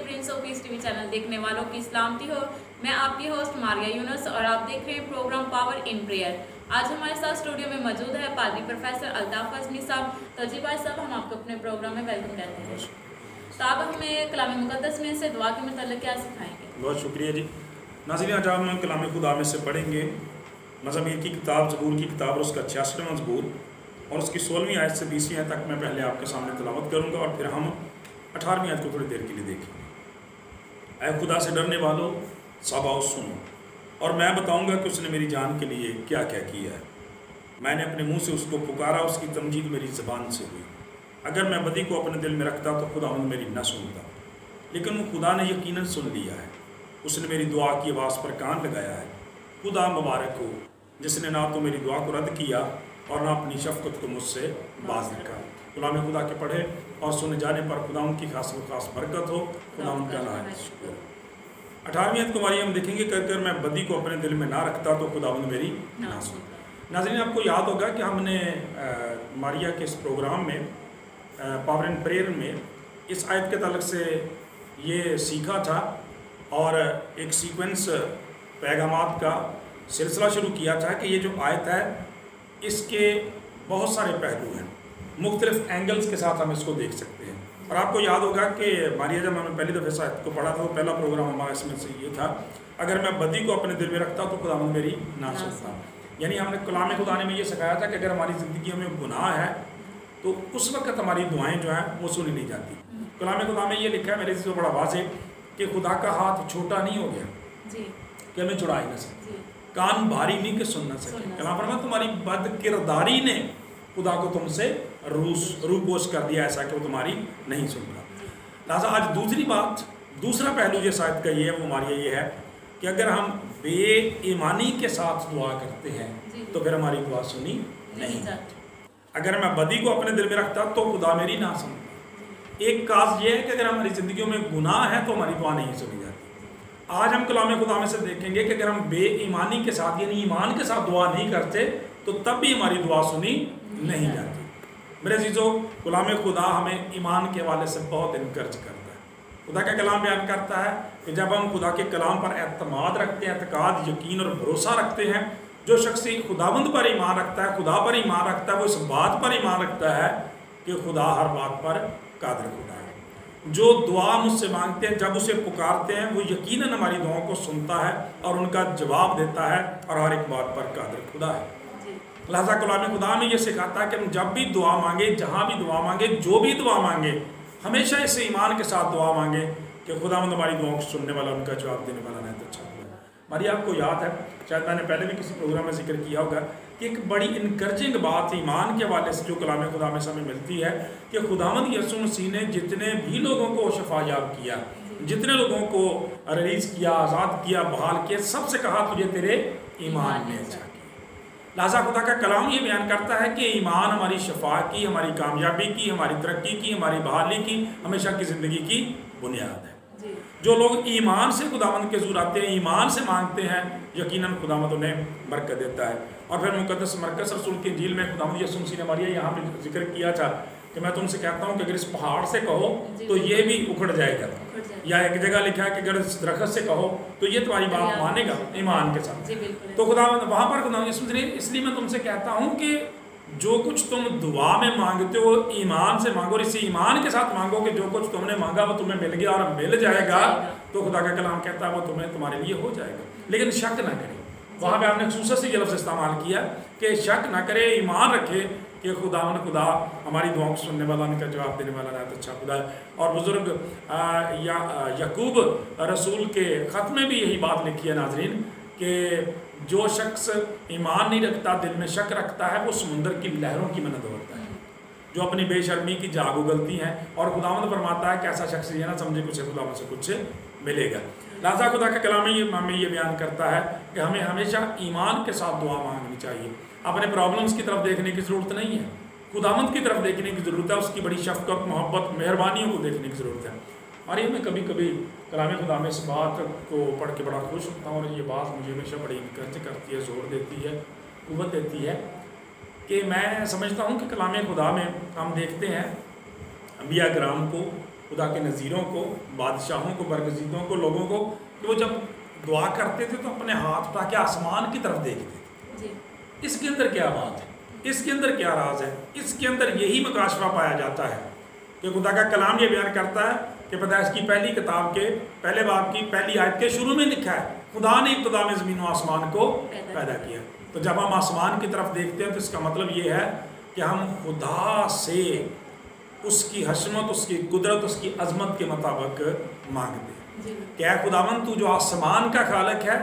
Prince of piece TV channel देखने वालों की सलामती हो। मैं आपकी होस्ट मारिया यूनुस और आप देख रहे हैं प्रोग्राम पावर इन प्रेयर। आज हमारे साथ स्टूडियो में मौजूद है पादरी प्रोफेसर अल्ताफ अजमी साहब। तो जी भाई साहब, हम आपको अपने प्रोग्राम में वेलकम कहते हैं। तो आप हमें कलाम मुक़द्दस में से दुआ के मतलब क्या सिखाएंगे? बहुत शुक्रिया जी। नाज़रीन, आज हम कलाम खुदा में से पढ़ेंगे मज़ामीर की किताब, ज़बूर की किताब और उसका 66वां ज़बूर और उसकी 16वीं आयत से 20वीं आयत तक मैं पहले आपके सामने तिलावत करूँगा और फिर हम 18वीं आयत को थोड़ी देर के लिए देखेंगे। ऐ खुदा से डरने वालों, सब आओ सुनो और मैं बताऊँगा कि उसने मेरी जान के लिए क्या क्या किया है। मैंने अपने मुँह से उसको पुकारा, उसकी तमजीद मेरी ज़बान से हुई। अगर मैं बदी को अपने दिल में रखता तो खुदा मेरी न सुनता, लेकिन वो खुदा ने यकीनन सुन लिया है। उसने मेरी दुआ की आवाज़ पर कान लगाया है। खुदा मुबारक हो जिसने ना तो मेरी दुआ को रद्द किया और ना अपनी शफ़क़त को मुझसे बाज रखा। कलाम खुदा के पढ़े और सुने जाने पर खुदा उनकी खास बरकत हो। खुदा उनका नाम है शुक्र। 18वीं आयत को हमारी हम देखेंगे, कर मैं बदी को अपने दिल में ना रखता तो खुदा मेरी ना सुनता। नाज़रीन, आपको याद होगा कि हमने मारिया के इस प्रोग्राम में पावर एंड प्रेयर में इस आयत के ताल्लुक़ से ये सीखा था और एक सीक्वेंस पैगामात का सिलसिला शुरू किया था कि ये जो आयत है इसके बहुत सारे पहलू हैं, मुख्तलिफ एंगल्स के साथ हम इसको देख सकते हैं। और आपको याद होगा कि मारिया जब हमने पहली दफ़े इस आयत को पढ़ा था तो पहला प्रोग्राम हमारा इसमें से ये था, अगर मैं बदी को अपने दिल में रखता तो खुदा मेरी ना सुनता। यानी हमने कलाम खुदा ने में ये सिखाया था कि अगर हमारी ज़िंदगी में गुनाह है तो उस वक्त हमारी दुआएं जो हैं वो सुनी नहीं जाती। कलाम खुदा में ये लिखा है मेरे से बड़ा वाज़ेह कि खुदा का हाथ छोटा नहीं हो गया कि हमें छुड़ा ही ना सके, कान भारी नहीं कि सुन ना सके। कलाम फरमा तुम्हारी बद किरदारी ने खुदा को तुमसे रूपोश कर दिया ऐसा कि वो तुम्हारी नहीं सुन रहा। लिहाजा आज दूसरी बात, दूसरा पहलू जो शायद का ये है वो हमारी ये है कि अगर हम बेईमानी के साथ दुआ करते हैं तो फिर हमारी दुआ सुनी नहीं जाती। अगर मैं बदी को अपने दिल में रखता तो खुदा मेरी ना सुनता। एक काज ये है कि अगर हमारी ज़िंदगियों में गुनाह है तो हमारी दुआ नहीं सुनी जाती। आज हम कलाम खुदा में से देखेंगे कि अगर हम बेईमानी के साथ यानी ईमान के साथ दुआ नहीं करते तो तब भी हमारी दुआ सुनी नहीं जाती। मेरे अज़ीज़ों, कलाम खुदा हमें ईमान के हवाले से बहुत इनकरेज करता है। खुदा का कलाम बयान करता है कि जब हम खुदा के कलाम पर एतमाद रखते हैं, एतकाद, यकीन और भरोसा रखते हैं, जो शख्स खुदावंद पर ईमान रखता है, खुदा पर ईमान रखता है, वो इस बात पर ईमान रखता है कि खुदा हर बात पर कादिर खुदा है। जो दुआ मुझसे मांगते हैं, जब उसे पुकारते हैं, वो यकीनन हमारी दुआओं को सुनता है और उनका जवाब देता है और हर एक बात पर कादिर खुदा है। लिहाजा कलाम खुदा में ये सिखाता है कि हम जब भी दुआ मांगे, जहाँ भी दुआ मांगे, जो भी दुआ मांगे, हमेशा इस ईमान के साथ दुआ मांगे कि खुदावंद हमारी दुआओं को सुनने वाला, उनका जवाब देने वाला नहीं तो अच्छा होगा। हमारी आपको याद है, शायद मैंने पहले भी किसी प्रोग्राम में जिक्र किया होगा कि एक बड़ी इनकरेजिंग बात ईमान के हवाले से जो कलाम खुदा में हमें मिलती है कि खुदावंद यीशु मसीह ने जितने भी लोगों को शफायाब किया, जितने लोगों को रिलीज़ किया, आज़ाद किया, बहाल किया, सबसे कहा तुझे तेरे ईमान ने अच्छा किया। लिहाजा खुदा का कलाम ये बयान करता है कि ईमान हमारी शफा की, हमारी कामयाबी की, हमारी तरक्की की, हमारी बहाली की, हमेशा की ज़िंदगी की बुनियाद है। जो लोग ईमान से खुदावंद के ज़ूर आते हैं, ईमान से मांगते हैं, यकीनन खुदावंद उन्हें बरकत देता है। और फिर मुक़द्दस मरकज़ रसूल की इंजील में खुदावंद यीशु मसीह ने हमारी यहाँ पे जिक्र किया था कि मैं तुमसे कहता हूँ कि अगर इस पहाड़ से कहो तो ये भी उखड़ जाएगा, या एक जगह लिखा है कि अगर इस दरख्त से कहो तो ये तुम्हारी बात मानेगा ईमान के साथ। तो खुदावंद वहाँ पर खुदावंद यीशु मसीह, इसलिए मैं तुमसे कहता हूँ कि जो कुछ तुम दुआ में मांगते हो ईमान से मांगो, और इसी ईमान के साथ मांगो कि जो कुछ तुमने मांगा वो तुम्हें मिल गया और मिल जाएगा। तो खुदा का कलाम कहता है वो तुम्हें तुम्हारे लिए हो जाएगा, लेकिन शक ना करे। वहाँ पे आपने खुसूस से ये लफ्ज़ इस्तेमाल किया कि शक ना करे, ईमान रखे कि खुदा हमारी दुआओं को सुनने वाला, उनका जवाब देने वाला ना तो अच्छा खुदा है। और बुज़ुर्ग याकूब रसूल के ख़त में भी यही बात लिखी है नाज़रीन कि जो शख्स ईमान नहीं रखता, दिल में शक रखता है, वो समुंदर की लहरों की मानद होता है जो अपनी बेशर्मी की जाग उगलती हैं। और खुदावंद फरमाता है कि ऐसा शख्स ये ना समझे कुछ खुदावंद से कुछ मिलेगा। लिहाजा खुदा का कलाम में ये बयान करता है कि हमें हमेशा ईमान के साथ दुआ मांगनी चाहिए। अपने प्रॉब्लम्स की तरफ देखने की ज़रूरत नहीं है, खुदावंद की तरफ देखने की ज़रूरत है, उसकी बड़ी शफ़क़त, मोहब्बत, मेहरबानियों को देखने की ज़रूरत है। और ये मैं कभी कभी कलाम खुदा में इस बात को पढ़ के बड़ा खुश होता हूँ और ये बात मुझे हमेशा बड़ी इनकरेज करती है, जोर देती है, क़ुव्वत देती है कि मैं समझता हूँ कि कलाम खुदा में हम देखते हैं अम्बिया कराम को, खुदा के नज़ीरों को, बादशाहों को, बरगज़ीदों को, लोगों को, कि वो जब दुआ करते थे तो अपने हाथ उठा के आसमान की तरफ देखते थे। इसके अंदर क्या बात है, इसके अंदर क्या राज है? इसके अंदर यही मुकाशफा पाया जाता है कि खुदा का कलाम ये बयान करता है कि पैदाइश की पहली किताब के पहले बाब की पहली आयत के शुरू में लिखा है खुदा ने इब्तिदा में ज़मीन और आसमान को पैदा किया। तो जब हम आसमान की तरफ देखते हैं तो इसका मतलब ये है कि हम खुदा से उसकी हशमत, उसकी कुदरत, उसकी अजमत के मुताबिक मांगते हैं। क्या खुदावन तू जो आसमान का खालिक है,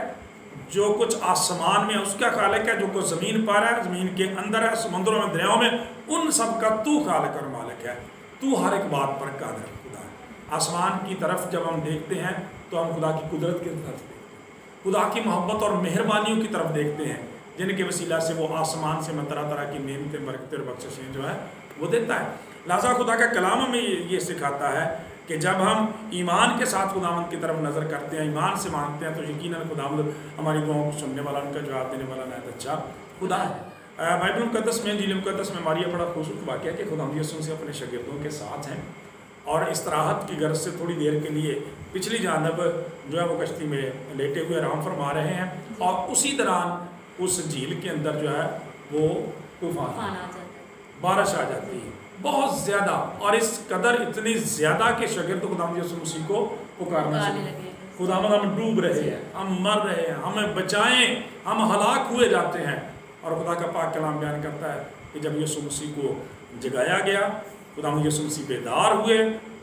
जो कुछ आसमान में उसका खालिक है, जो कुछ ज़मीन पर है, ज़मीन के अंदर है, समुद्रों में, दरियाओं में, उन सब का तू खालिक और मालिक है। तू हर एक बात पर कादिर खुदा है। आसमान की तरफ जब हम देखते हैं तो हम खुदा की कुदरत की तरफ देखते हैं, खुदा की मोहब्बत और मेहरबानियों की तरफ देखते हैं, जिनके वसीला से वो आसमान से में तरह तरह की नेमतें, बरकतें और बख्शिशें जो है वो देता है। लिहाजा खुदा का कलाम हमें ये सिखाता है कि जब हम ईमान के साथ खुदावंद की तरफ नज़र करते हैं, ईमान से मांगते हैं, तो यकीनन खुदावंद हमारी दुआओं को सुनने वाला, उनका जवाब देने वाला नहायत अच्छा खुदा है। बाइबल मुक़द्दस में, इंजील मुक़द्दस में मारिया बड़ा खूबसूरत वाक़या है कि खुदावंद यीशु मसीह अपने शागिर्दों के साथ हैं और इस्तराहत की गर्ज से थोड़ी देर के लिए पिछली जानब जो है वो कश्ती में लेटे हुए आराम फरमा रहे हैं, और उसी दौरान उस झील के अंदर जो है वो तूफान, बारिश आ जाती है बहुत ज़्यादा, और इस कदर इतनी ज़्यादा कि शागिर्द खुदावंद यीशु मसीह को पुकारना लगे, खुदावंद हम डूब रहे हैं, हम मर रहे हैं, हमें बचाएं, हम हलाक हुए जाते हैं। और खुदा का पाक कलाम बयान करता है कि जब यीशु मसीह को जगाया गया, खुदावंद यीशु मसीह बेदार हुए,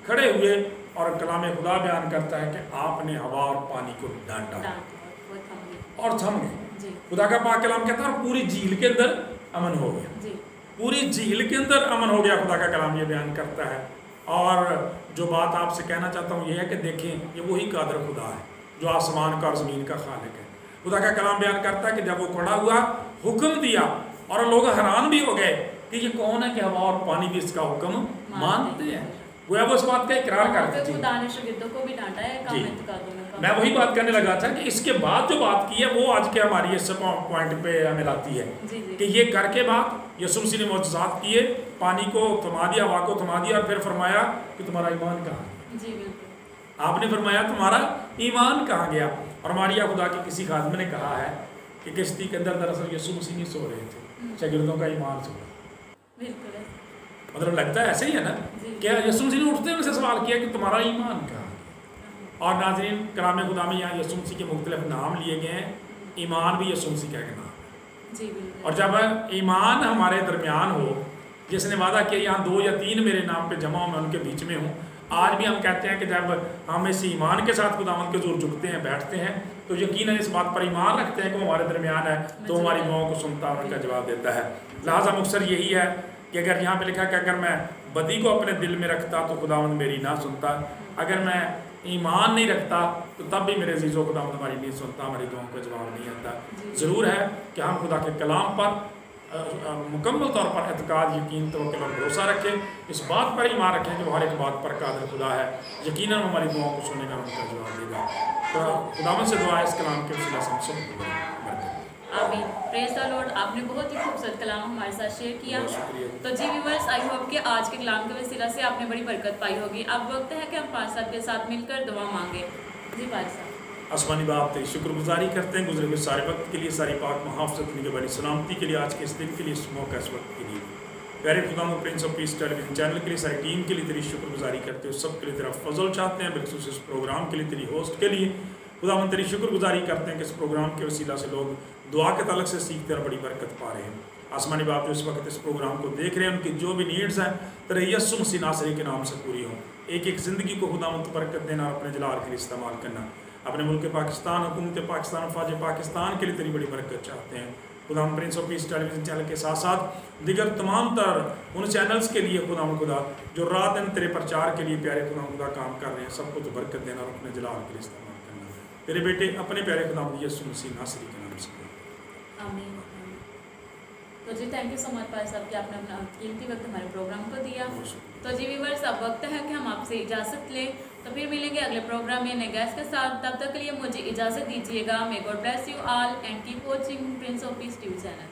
खड़े हुए, और कलाम खुदा बयान करता है कि आपने हवा और पानी को डांटा और थम गए। खुदा का पाक कलाम कहता है और पूरी झील के अंदर अमन हो गया, पूरी झील के अंदर अमन हो गया। खुदा का कलाम ये बयान करता है। और जो बात आपसे कहना चाहता हूँ ये है कि देखें, ये वही कादर खुदा है जो आसमान का और ज़मीन का खालिक है। खुदा का कलाम बयान करता है कि जब वो खड़ा हुआ, हुक्म दिया, और लोग हैरान भी हो गए कि ये कौन है कि हवा और पानी भी इसका हुक्म मानते हैं। वो उस बात का इकरार करते थे। खुदा ने शागिर्दों को भी डांटा है। मैं वही बात करने लगा था कि इसके बाद जो बात की है वो आज के हमारी इस पॉइंट पे हमें लाती है कि ये करके बाद यीशु मसीह ने मौजज़ात किए, पानी को थमा दिया, हवा को थमा दिया, और फिर फरमाया कि तुम्हारा ईमान कहाँ गया। आपने फरमाया तुम्हारा ईमान कहाँ गया। और मारिया खुदा के किसी खादम ने कहा है कि किश्ती के अंदर दरअसल यीशु मसीह नहीं सो रहे थे, शागिर्दों का ईमान सो रहा। मतलब लगता है ऐसे ही है ना, क्या यीशु मसीह ने उठते उनसे सवाल किया कि तुम्हारा ईमान कहाँ। और नाज़रीन, कलाम खुदा में यहाँ यीशु मसीह के मुख्तलिफ नाम लिए गए हैं, ईमान भी यीशु मसीह का नाम। और जब ईमान हमारे दरमियान हो, जिसने वादा किया यहाँ 2 या 3 मेरे नाम पे जमा हो मैं उनके बीच में हूँ, आज भी हम कहते हैं कि जब हम इस ईमान के साथ खुदावंद के ज़ोर झुकते हैं, बैठते हैं, तो यकीनन इस बात पर ईमान रखते हैं कि वो हमारे दरमियान है, तो हमारी दुआओं को सुनता है, उनका जवाब देता है। लिहाजा मुख्तसर यही है कि अगर यहाँ पे लिखा कि अगर मैं बदी को अपने दिल में रखता तो खुदावंद मेरी ना सुनता, अगर मैं ईमान नहीं रखता तो तब भी मेरे अजीज़ों खुदावंद हमारी नहीं सुनता, हमारी दुआओं का जवाब नहीं आता। ज़रूर है कि हम खुदा के कलाम पर मुकम्मल तौर पर एतकाद, यकीन, तवक्कुल और भरोसा रखें, इस बात पर ईमान रखें कि वो हर एक बात पर कादिर खुदा है, यकीनन हमारी दुआओं को सुनेगा, उनका जवाब देगा। तो खुदावंद से दुआ इस कलाम के वसीला से हम सब आमीन। Praise the Lord. आपने बहुत ही खूबसूरत कलाम हमारे साथ शेयर किया। तो जी व्यूअर्स, आई होप कि आज के कलाम के वसीला से आपने बड़ी बरकत पाई होगी। अब वक्त है कि हम पाक साहब के साथ मिलकर दुआ मांगे। जी पाक साहब। आसमानी बाप तेरी शुक्रगुजारी करते हैं गुजरे हुए सारे वक्त के लिए, सारी पाक मुहाफ़ज़त निगहबानी सलामती के लिए, आज के इस दिन के लिए, इस मौका, इस वक्त के लिए। प्यारे खुदाम prince of peace television channel के लिए, सारी टीम के लिए तेरी शुक्रगुजारी करते हो, सब के लिए तेरा फजल चाहते हैं, बिलखुसूस इस प्रोग्राम के लिए, तेरी होस्ट के लिए खुदाम तेरी शुक्रगुजारी करते हैं कि इस प्रोग्राम के वसीला से लोग दुआ के ताल्लुक से सीखते और बड़ी बरकत पा रहे हैं। आसमानी बाप जो इस वक्त इस प्रोग्राम को देख रहे हैं, उनकी जो भी नीड्स हैं तेरे यीशु मसीह नासरी के नाम से पूरी हों। एक एक ज़िंदगी को खुदावंद बरकत देना और अपने जलाल के लिए इस्तेमाल करना। अपने मुल्क पाकिस्तान, हुकूमत पाकिस्तान, फ़ौज पाकिस्तान के लिए तेरी बड़ी बरकत चाहते हैं। खुदा हम Prince of piece television channel के साथ साथ दिगर तमाम तर उन चैनल्स के लिए खुदा जो रात दिन तेरे प्रचार के लिए प्यारे खुदा काम कर रहे हैं, सबको तो बरकत देना और अपने जलाल के लिए इस्तेमाल करना। तेरे बेटे अपने प्यारे खुदा यीशु मसीह नासरी के नाम से आमीन। तो जी थैंक यू सो मच भाई साहब कि आपने अपना कीमती वक्त हमारे प्रोग्राम को दिया। तो जी व्यूअर्स, अब वक्त है कि हम आपसे इजाज़त लें, तो फिर मिलेंगे अगले प्रोग्राम में नए गेस्ट के साथ। तब तक के लिए मुझे इजाज़त दीजिएगा। May God bless you all and keep watching Prince of piece TV channel.